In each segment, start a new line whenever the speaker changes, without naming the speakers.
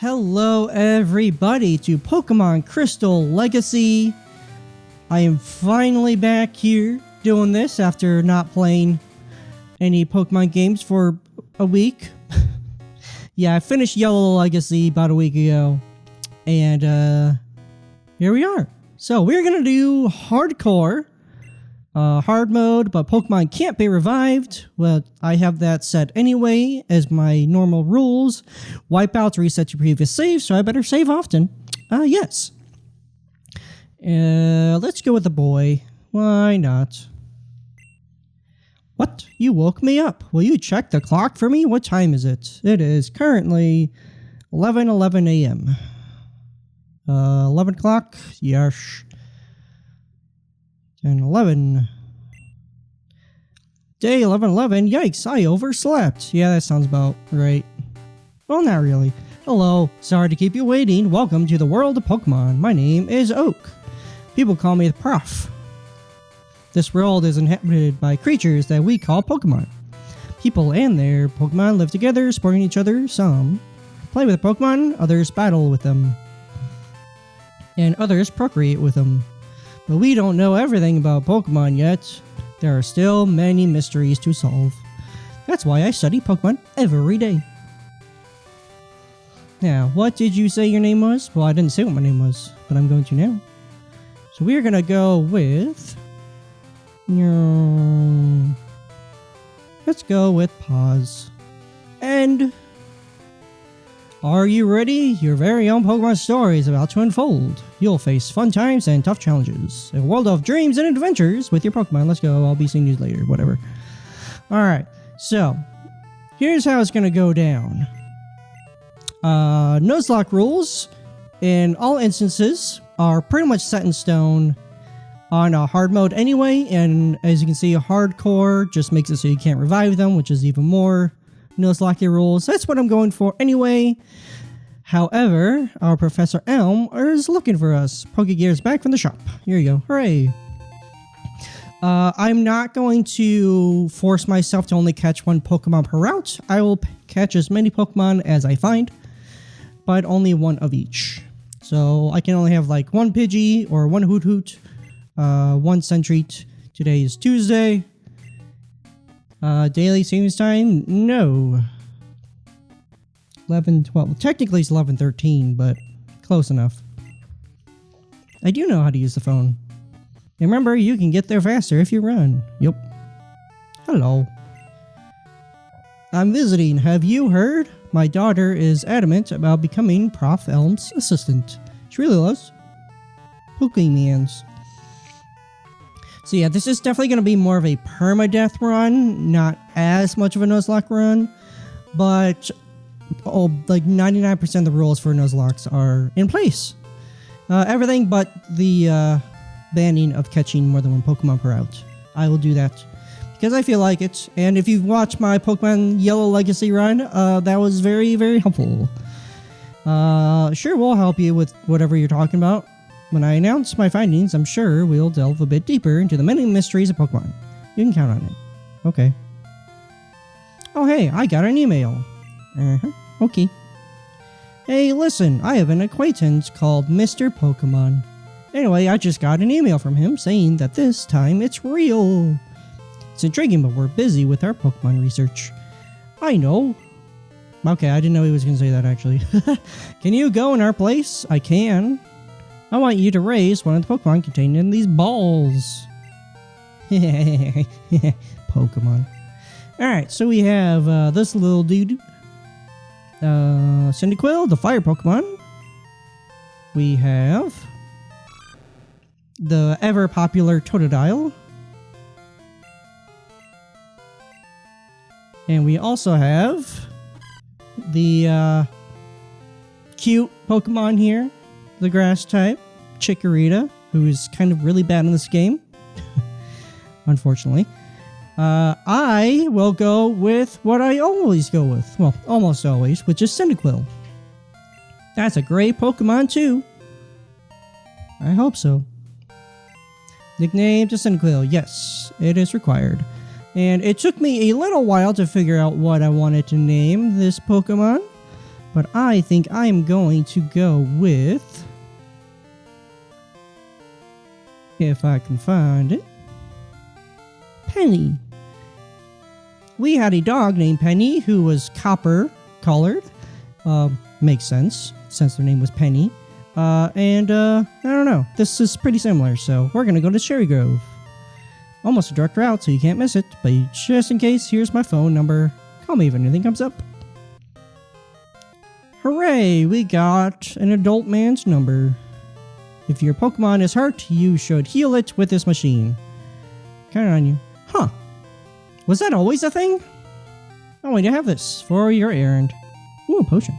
Hello everybody to Pokemon Crystal Legacy. I am finally back here doing this after not playing any Pokemon games for a week. Yeah, I finished Yellow Legacy about a week ago. And here we are. So we're going to do hardcore, hard mode, but Pokemon can't be revived. Well, I have that set anyway as my normal rules. Wipeouts reset your previous save, so I better save often. Yes. Let's go with the boy. Why not? What? You woke me up. Will you check the clock for me? What time is it? It is currently 11:11 a.m. 11 o'clock? Yes. 10, 11. Day 11:11. Yikes, I overslept. Yeah, that sounds about right. Well, not really. Hello, sorry to keep you waiting. Welcome to the world of Pokemon. My name is Oak. People call me the Prof. This world is inhabited by creatures that we call Pokemon. People and their Pokemon live together, supporting each other. Some play with Pokemon, others battle with them, and others procreate with them. But we don't know everything about Pokemon yet. There are still many mysteries to solve. That's why I study Pokemon every day. Now, what did you say your name was? Well, I didn't say what my name was, but I'm going to now. So we're going to go with... Let's go with pause. And... Are you ready? Your very own Pokemon story is about to unfold. You'll face fun times and tough challenges. A world of dreams and adventures with your Pokemon. Let's go. I'll be seeing you later. Whatever. Alright. So, here's how it's going to go down. Nuzlocke rules, in all instances, are pretty much set in stone on a hard mode anyway. And as you can see, hardcore just makes it so you can't revive them, which is even more Nuzlocke rules. That's what I'm going for anyway. However, our Professor Elm is looking for us. Pokegear's back from the shop. Here you go. Hooray. I'm not going to force myself to only catch one Pokemon per route. I will catch as many Pokemon as I find, but only one of each. So I can only have like one Pidgey or one Hoot Hoot, one Sentreat. Today is Tuesday. Daily savings time? No. 11:12. Technically it's 11:13, but close enough. I do know how to use the phone. And remember, you can get there faster if you run. Yep. Hello. I'm visiting. Have you heard? My daughter is adamant about becoming Prof. Elm's assistant. She really loves Pokemons. So yeah, this is definitely going to be more of a permadeath run, not as much of a Nuzlocke run, but like 99% of the rules for Nuzlocks are in place. Everything but the banning of catching more than one Pokemon per route. I will do that because I feel like it, and if you've watched my Pokemon Yellow Legacy run, that was very, very helpful. Sure, we'll help you with whatever you're talking about. When I announce my findings, I'm sure we'll delve a bit deeper into the many mysteries of Pokemon. You can count on it. Okay. Oh hey, I got an email. Okay. Hey, listen, I have an acquaintance called Mr. Pokemon. Anyway, I just got an email from him saying that this time it's real. It's intriguing, but we're busy with our Pokemon research. I know. Okay, I didn't know he was going to say that actually. Can you go in our place? I can. I want you to raise one of the Pokemon contained in these balls. Pokemon. Alright, so we have this little dude. Cyndaquil, the fire Pokemon. We have the ever popular Totodile. And we also have the cute Pokemon here. The grass type, Chikorita, who is kind of really bad in this game. Unfortunately. I will go with what I always go with. Well, almost always, which is Cyndaquil. That's a great Pokemon too. I hope so. Nickname to Cyndaquil. Yes, it is required. And it took me a little while to figure out what I wanted to name this Pokemon. But I think I am going to go with... if I can find it. Penny. We had a dog named Penny who was copper colored. Makes sense since their name was Penny. I don't know. This is pretty similar, so we're gonna go to Cherry Grove. Almost a direct route, so you can't miss it. But just in case, here's my phone number. Call me if anything comes up. Hooray! We got an adult man's number. If your Pokemon is hurt, you should heal it with this machine. Count on you. Huh. Was that always a thing? I'm going to have this for your errand. Ooh, a potion.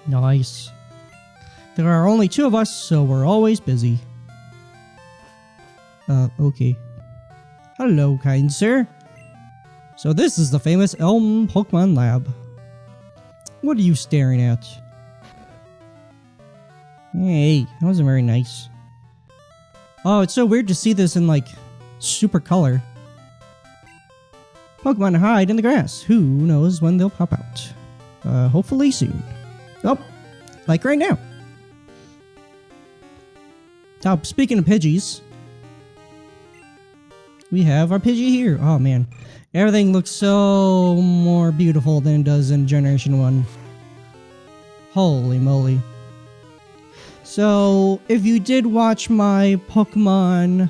Nice. There are only 2 of us, so we're always busy. Okay. Hello, kind sir. So this is the famous Elm Pokemon Lab. What are you staring at? Hey, that wasn't very nice. Oh, it's so weird to see this in, like, super color. Pokemon hide in the grass. Who knows when they'll pop out? Hopefully soon. Oh, like right now. Now, speaking of Pidgeys, we have our Pidgey here. Oh, man. Everything looks so more beautiful than it does in Generation 1. Holy moly. So, if you did watch my Pokemon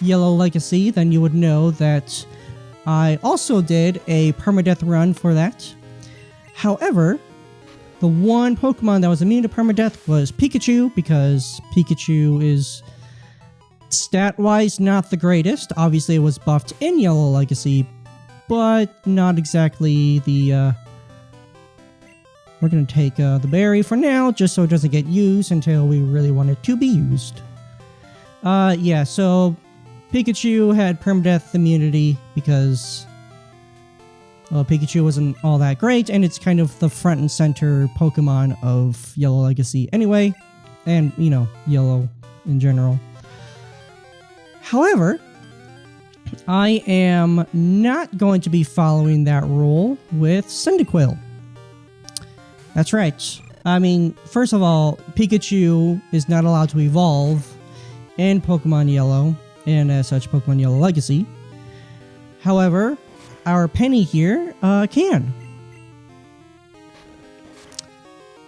Yellow Legacy, then you would know that I also did a permadeath run for that. However, the one Pokemon that was immune to permadeath was Pikachu, because Pikachu is stat-wise not the greatest. Obviously, it was buffed in Yellow Legacy, but not exactly the... We're going to take the berry for now, just so it doesn't get used until we really want it to be used. Yeah, so Pikachu had permadeath immunity because Pikachu wasn't all that great, and it's kind of the front and center Pokemon of Yellow Legacy anyway, and, you know, Yellow in general. However, I am not going to be following that rule with Cyndaquil. That's right. I mean, first of all, Pikachu is not allowed to evolve in Pokemon Yellow, and as such, Pokemon Yellow Legacy. However, our Penny here can.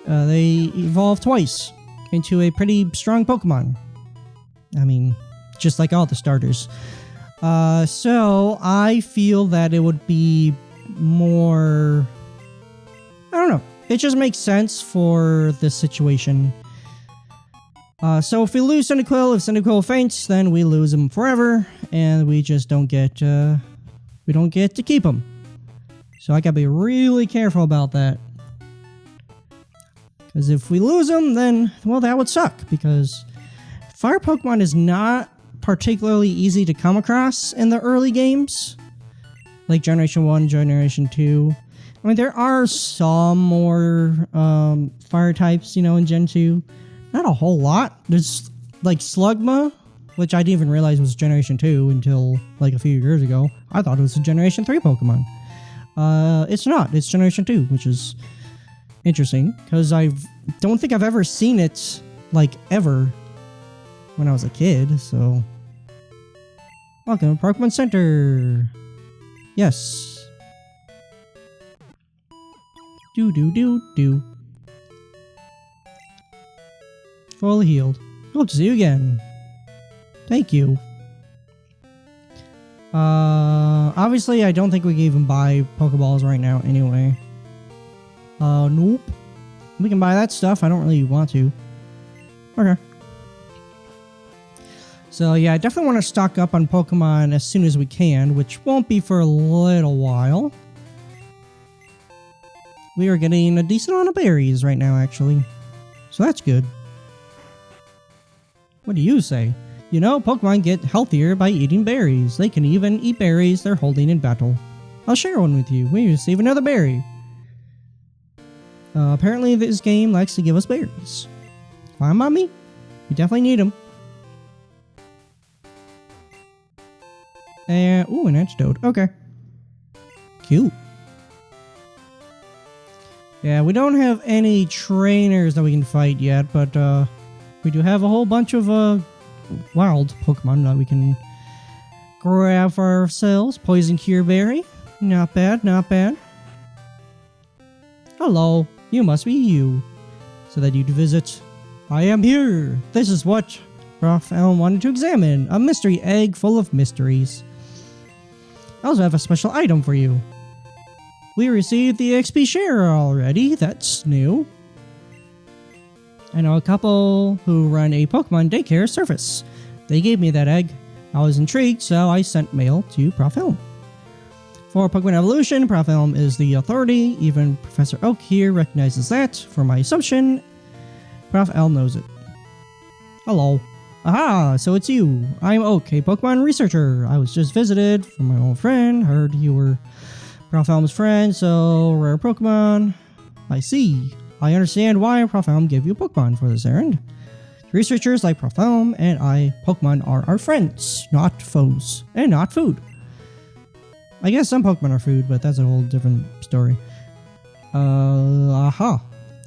They evolve twice into a pretty strong Pokemon. I mean, just like all the starters. So I feel that it would be more... I don't know. It just makes sense for this situation. So if we lose Cyndaquil, if Cyndaquil faints, then we lose him forever, and we just don't get to keep him. So I gotta be really careful about that. Because if we lose him, then, well, that would suck, because fire Pokemon is not particularly easy to come across in the early games. Like Generation 1, Generation 2. I mean, there are some more fire types, you know, in Gen 2. Not a whole lot. There's, like, Slugma, which I didn't even realize was Generation 2 until, like, a few years ago. I thought it was a Generation 3 Pokemon. It's not. It's Generation 2, which is interesting, because I don't think I've ever seen it, like, ever when I was a kid, so... Welcome to Pokemon Center! Yes. Do. Fully healed. Hope to see you again. Thank you. Obviously, I don't think we can even buy Pokeballs right now anyway. Nope. We can buy that stuff. I don't really want to. Okay. So yeah, I definitely want to stock up on Pokemon as soon as we can, which won't be for a little while. We are getting a decent amount of berries right now, actually. So that's good. What do you say? You know, Pokemon get healthier by eating berries. They can even eat berries they're holding in battle. I'll share one with you. We receive another berry. Apparently this game likes to give us berries. Why, Mommy? We definitely need them. And, ooh, an antidote. Okay. Cute. Yeah, we don't have any trainers that we can fight yet, but we do have a whole bunch of wild Pokemon that we can grab for ourselves. Poison Cure Berry. Not bad, not bad. Hello, you must be you. So that you'd visit. I am here. This is what Prof. Elm wanted to examine. A mystery egg full of mysteries. I also have a special item for you. We received the XP share already. That's new. I know a couple who run a Pokemon daycare service. They gave me that egg. I was intrigued, so I sent mail to Prof. Elm. For Pokemon evolution, Prof. Elm is the authority. Even Professor Oak here recognizes that. For my assumption, Prof. Elm knows it. Hello. Aha, so it's you. I'm Oak, a Pokemon researcher. I was just visited from my old friend. Heard you were Prof. Elm's friend, so rare Pokemon. I see. I understand why Prof. Elm gave you a Pokemon for this errand. Researchers like Prof. Elm and I, Pokemon, are our friends, not foes, and not food. I guess some Pokemon are food, but that's a whole different story. Aha.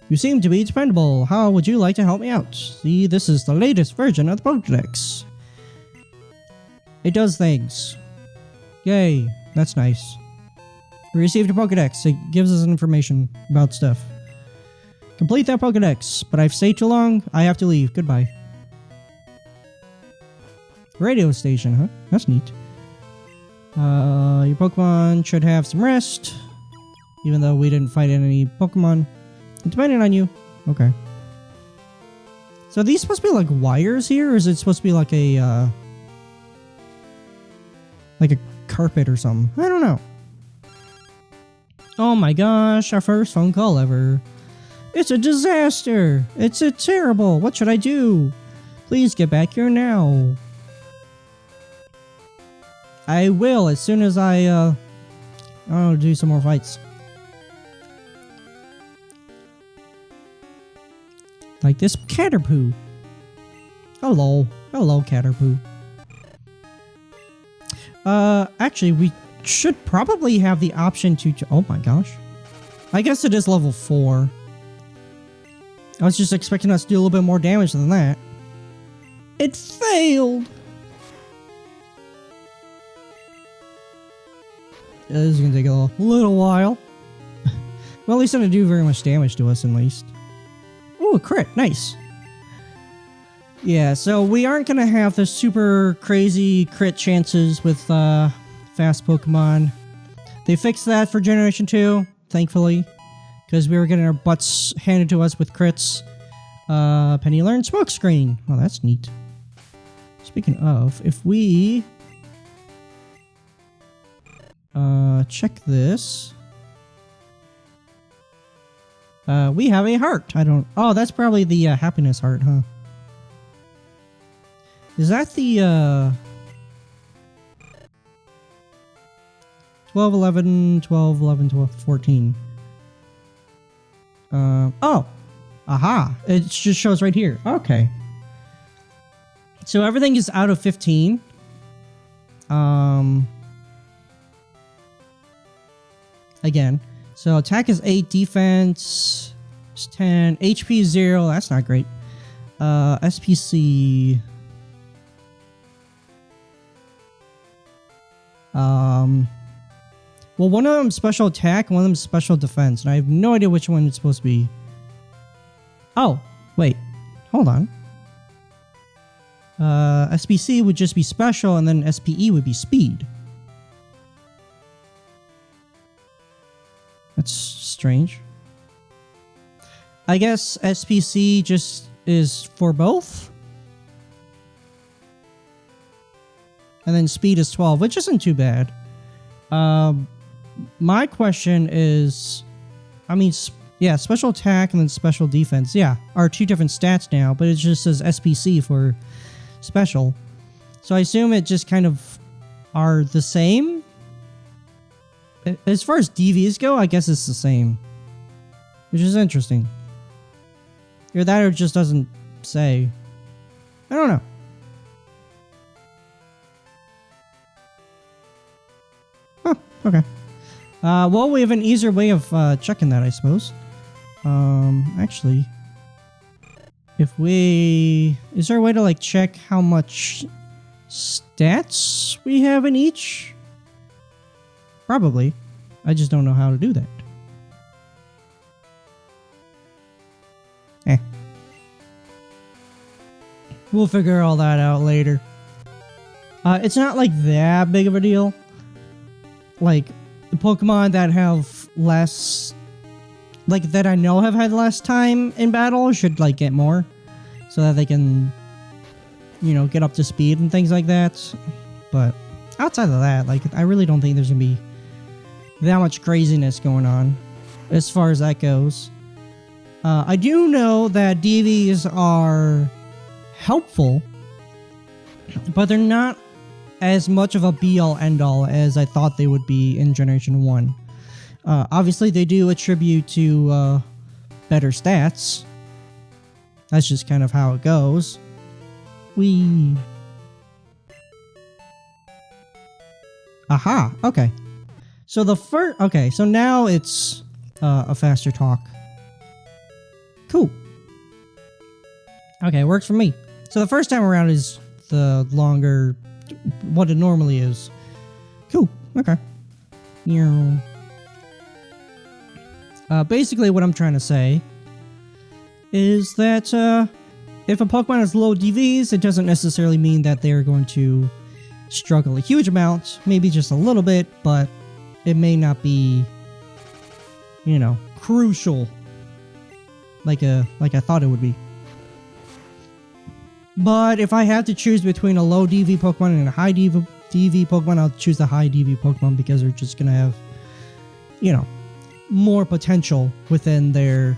You seem to be dependable. How would you like to help me out? See, this is the latest version of the Pokédex. It does things. Yay, that's nice. We received a Pokédex. It gives us information about stuff. Complete that Pokédex, but I've stayed too long. I have to leave. Goodbye. Radio station, huh? That's neat. Your Pokemon should have some rest. Even though we didn't fight any Pokemon. Depending on you. Okay. So are these supposed to be like wires here? Or is it supposed to be like a carpet or something? I don't know. Oh my gosh, our first phone call ever. It's a disaster. It's a terrible. What should I do? Please get back here now. I will as soon as I do some more fights. Like this Caterpoo. Hello. Hello, Caterpoo. Actually, we should probably have the option to... Oh my gosh. I guess it is level 4. I was just expecting us to do a little bit more damage than that. It failed! This is gonna take a little while. Well, at least it didn't do very much damage to us, at least. Ooh, a crit. Nice. Yeah, so we aren't going to have the super crazy crit chances with fast Pokemon. They fixed that for Generation 2, thankfully, because we were getting our butts handed to us with crits. Penny learned Smokescreen. Oh, that's neat. Speaking of, if we check this... we have a heart. Oh, that's probably the happiness heart, huh? Is that the 12, 11, 12, 11, 12, 14? Oh! Aha! It just shows right here. Okay. So everything is out of 15. Again. So attack is 8, defense is 10, HP is 0, that's not great. SPC. Well, one of them is special attack, one of them is special defense, and I have no idea which one it's supposed to be. Oh, wait, hold on. SPC would just be special, and then SPE would be speed. That's strange. I guess SPC just is for both. And then speed is 12, which isn't too bad. My question is... I mean, yeah, special attack and then special defense, yeah, are two different stats now, but it just says SPC for special. So I assume it just kind of are the same? As far as DVs go, I guess it's the same. Which is interesting. Either that or it just doesn't say. I don't know. Huh, okay. Well, we have an easier way of checking that, I suppose. Actually, is there a way to like check how much stats we have in each? Probably. I just don't know how to do that. We'll figure all that out later. It's not like that big of a deal. Like, the Pokemon that have less... like, that I know have had less time in battle should, like, get more. So that they can, you know, get up to speed and things like that. But outside of that, like, I really don't think there's gonna be that much craziness going on as far as that goes. I do know that DVs are helpful, but they're not as much of a be-all end-all as I thought they would be in Generation 1. Obviously, they do attribute to better stats. That's just kind of how it goes. Aha, okay. So so now it's a faster talk. Cool. Okay, works for me. So the first time around is the longer, what it normally is. Cool, okay. Basically what I'm trying to say is that if a Pokemon has low DVs, it doesn't necessarily mean that they're going to struggle a huge amount, maybe just a little bit, but it may not be, you know, crucial like I thought it would be. But if I had to choose between a low DV Pokemon and a high DV Pokemon, I'll choose the high DV Pokemon because they're just gonna have, you know, more potential within their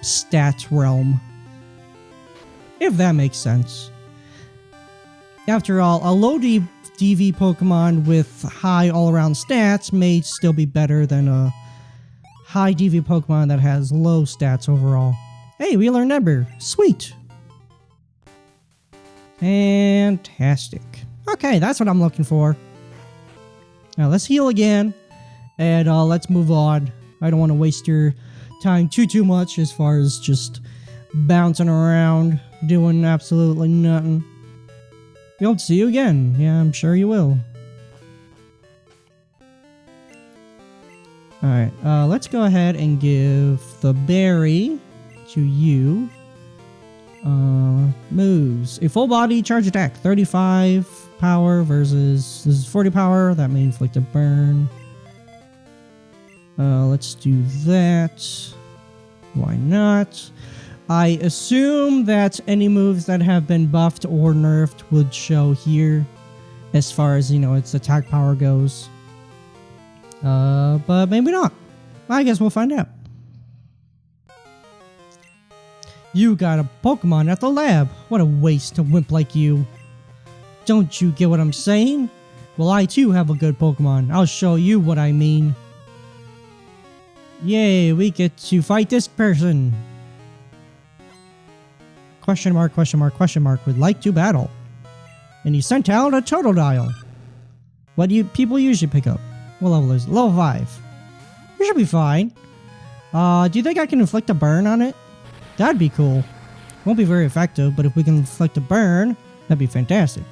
stat realm. If that makes sense. After all, a low DV Pokemon with high all-around stats may still be better than a high DV Pokemon that has low stats overall. Hey, we learned number. Sweet. Fantastic. Okay, that's what I'm looking for. Now let's heal again, and let's move on. I don't want to waste your time too much as far as just bouncing around, doing absolutely nothing. We hope to see you again. Yeah, I'm sure you will. Alright, let's go ahead and give the berry to you. Moves. A full body charge attack. 35 power versus... this is 40 power. That may inflict a burn. Let's do that. Why not? I assume that any moves that have been buffed or nerfed would show here as far as, you know, its attack power goes. But maybe not. I guess we'll find out. You got a Pokemon at the lab. What a waste, a wimp like you. Don't you get what I'm saying? Well, I too have a good Pokemon. I'll show you what I mean. Yay, we get to fight this person. Question mark, question mark, question mark. Would like to battle. And he sent out a Totodile. What do people usually pick up? What level is it? Level 5. We should be fine. Do you think I can inflict a burn on it? That'd be cool. Won't be very effective, but if we can inflict a burn, that'd be fantastic.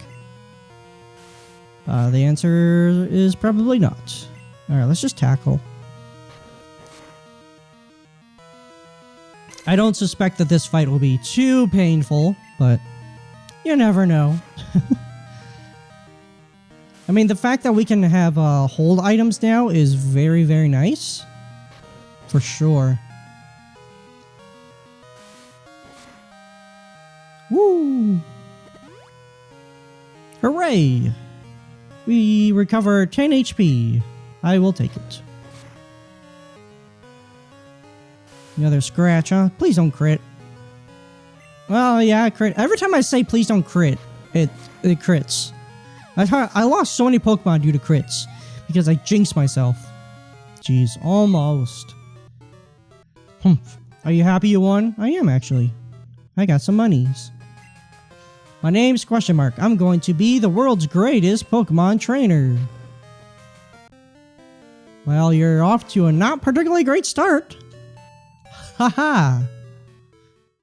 The answer is probably not. Alright, let's just tackle. I don't suspect that this fight will be too painful, but you never know. I mean, the fact that we can have hold items now is very, very nice. For sure. Woo! Hooray! We recover 10 HP. I will take it. Another scratch, huh? Please don't crit. Well, yeah, crit. Every time I say please don't crit, it crits. I lost so many Pokemon due to crits because I jinxed myself. Jeez, almost. Humph. Are you happy you won? I am, actually. I got some monies. My name's question mark. I'm going to be the world's greatest Pokemon trainer. Well, you're off to a not particularly great start. Haha!